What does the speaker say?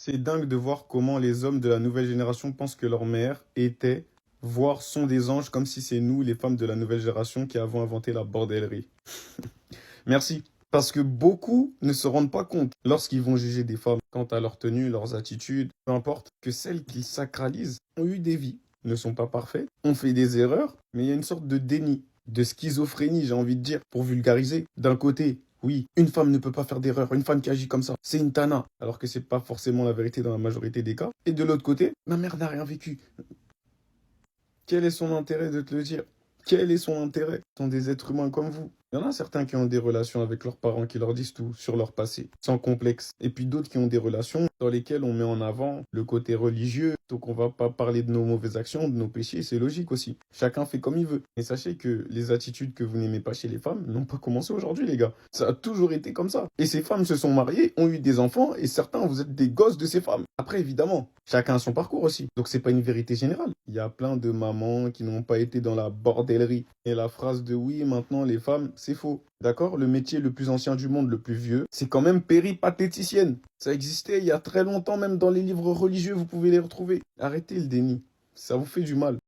C'est dingue de voir comment les hommes de la nouvelle génération pensent que leurs mères étaient, voire sont des anges, comme si c'est nous, les femmes de la nouvelle génération, qui avons inventé la bordellerie. Merci. Parce que beaucoup ne se rendent pas compte, lorsqu'ils vont juger des femmes, quant à leur tenue, leurs attitudes, peu importe, que celles qu'ils sacralisent ont eu des vies, ne sont pas parfaites, ont fait des erreurs, mais il y a une sorte de déni, de schizophrénie, j'ai envie de dire, pour vulgariser. D'un côté, oui, une femme ne peut pas faire d'erreur, une femme qui agit comme ça, c'est une tana, alors que c'est pas forcément la vérité dans la majorité des cas. Et de l'autre côté, ma mère n'a rien vécu. Quel est son intérêt de te le dire? Quel est son intérêt? Ce sont des êtres humains comme vous. Il y en a certains qui ont des relations avec leurs parents qui leur disent tout sur leur passé, sans complexe. Et puis d'autres qui ont des relations dans lesquelles on met en avant le côté religieux. Donc on va pas parler de nos mauvaises actions, de nos péchés, c'est logique aussi. Chacun fait comme il veut. Mais sachez que les attitudes que vous n'aimez pas chez les femmes n'ont pas commencé aujourd'hui, les gars. Ça a toujours été comme ça. Et ces femmes se sont mariées, ont eu des enfants, et certains, vous êtes des gosses de ces femmes. Après, évidemment, chacun a son parcours aussi. Donc c'est pas une vérité générale. Il y a plein de mamans qui n'ont pas été dans la bordellerie. Et la phrase de oui, maintenant les femmes, c'est faux. D'accord? Le métier le plus ancien du monde, le plus vieux, c'est quand même péripatéticienne. Ça existait il y a très longtemps, même dans les livres religieux, vous pouvez les retrouver. Arrêtez le déni. Ça vous fait du mal.